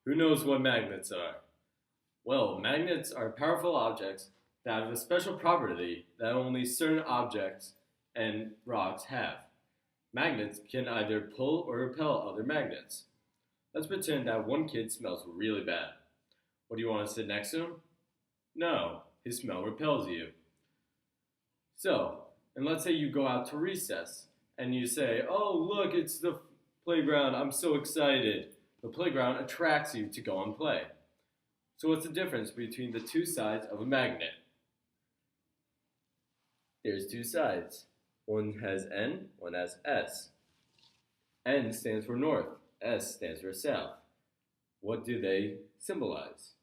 Who knows what magnets are? Well, magnets are powerful objects that have a special property that only certain objects and rocks have. Magnets can either pull or repel other magnets. Let's pretend that one kid smells really bad. What do you want to sit next to him? No, his smell repels you. So, and let's say you go out to recess and you say, "Oh, look, it's the playground. I'm so excited." The playground attracts you to go and play. So, what's the difference between the two sides of a magnet? There's two sides. One has N, one has S. N stands for north, S stands for south. What do they symbolize?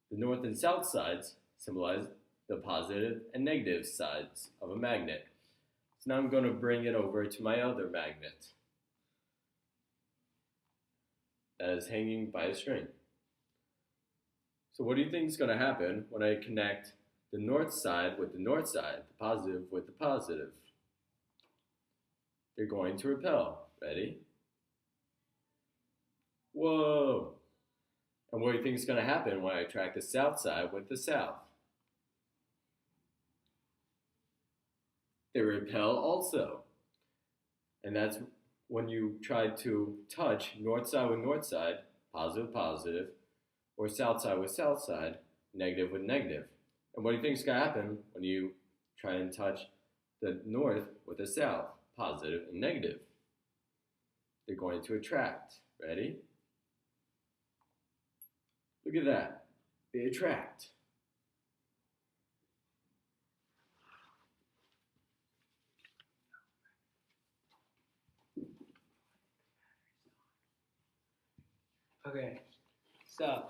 The north and south sides symbolize the positive and negative sides of a magnet. So now I'm going to bring it over to my other magnet that is hanging by a string. So what do you think is going to happen when I connect the north side with the north side, the positive with the positive? They're going to repel. Ready? Whoa! And what do you think is going to happen when I attract the south side with the south? They repel also. And that's when you try to touch north side with north side, positive, positive, or south side with south side, negative with negative. And what do you think is going to happen when you try and touch the north with the south, positive and negative? They're going to attract. Ready? Look at that. They attract. Okay, so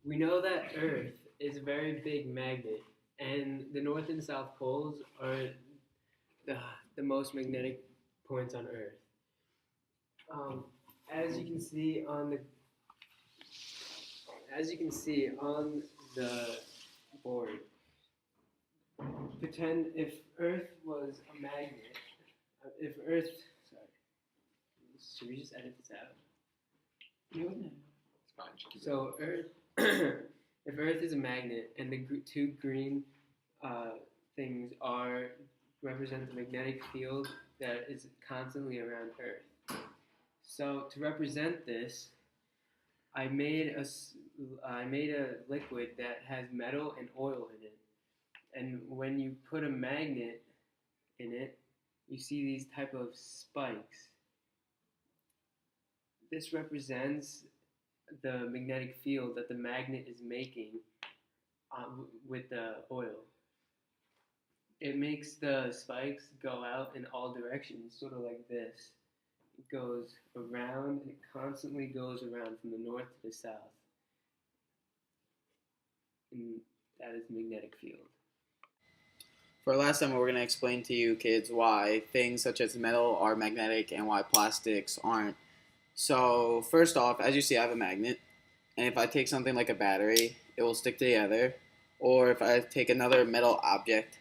we know that Earth is a very big magnet, and the North and South poles are the, the most magnetic points on Earth. Um, as you can see on the as you can see on the board, pretend if Earth was a magnet. If Earth, sorry, should we just edit this out? No. So Earth, if Earth is a magnet and the two green things are represent the magnetic field that is constantly around Earth. So to represent this, I made a liquid that has metal and oil in it. And when you put a magnet in it, you see these type of spikes. This represents the magnetic field that the magnet is making with the oil. It makes the spikes go out in all directions, sort of like this. It goes around, and it constantly goes around from the north to the south. And that is the magnetic field. For our last time, we're going to explain to you kids why things such as metal are magnetic and why plastics aren't. So first off, as you see, I have a magnet, and if I take something like a battery, it will stick together. Or if I take another metal object,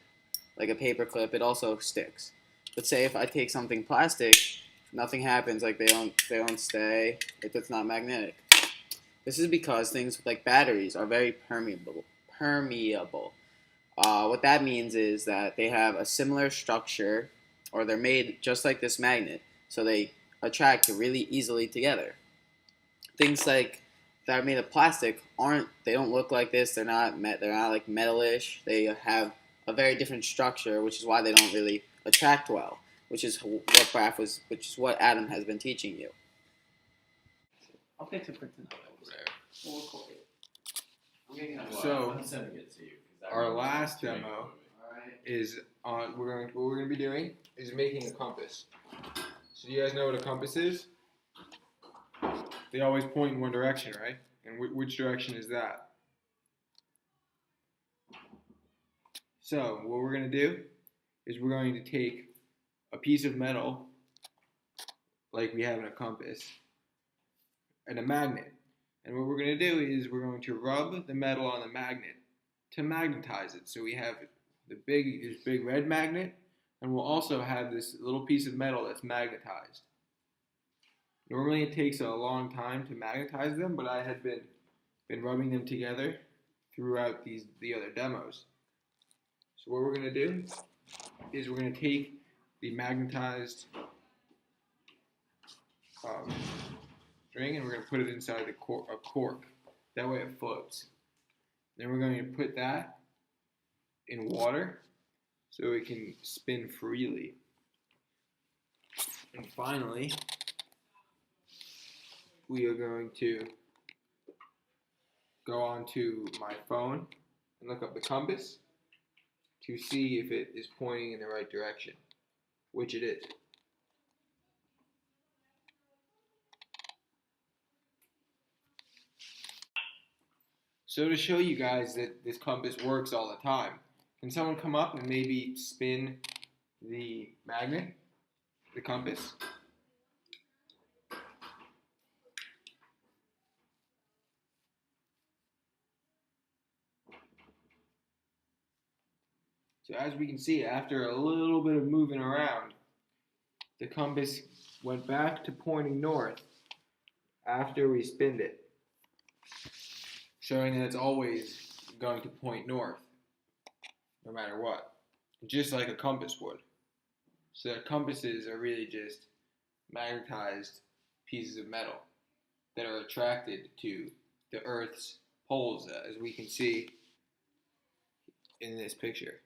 like a paper clip, it also sticks. But say if I take something plastic, nothing happens, like they don't stay if it's not magnetic. This is because things like batteries are very permeable. What that means is that they have a similar structure, or they're made just like this magnet, so they attract really easily together. Things like that are made of plastic aren't. They don't look like this. They're not like metalish. They have a very different structure, which is why they don't really attract well. Which is what Adam has been teaching you. I'll take some prints over there. We'll record it. So, I'm sending it to you. our last demo is on. What we're going to be doing is making a compass. So, do you guys know what a compass is? They always point in one direction, right? And which direction is that? So, what we're going to do is we're going to take a piece of metal, like we have in a compass, and a magnet. And what we're going to do is we're going to rub the metal on the magnet to magnetize it. So we have this big red magnet, and we'll also have this little piece of metal that's magnetized. Normally it takes a long time to magnetize them, but I had been rubbing them together throughout the other demos. So what we're gonna do is we're gonna take the magnetized string and we're gonna put it inside a cork. That way it floats. Then we're going to put that in water so it can spin freely. And finally, we are going to go onto my phone and look up the compass to see if it is pointing in the right direction, which it is. So to show you guys that this compass works all the time, can someone come up and maybe spin the magnet, the compass? So as we can see, after a little bit of moving around, the compass went back to pointing north after we spinned it, showing that it's always going to point north, no matter what, just like a compass would. So compasses are really just magnetized pieces of metal that are attracted to the Earth's poles, as we can see in this picture.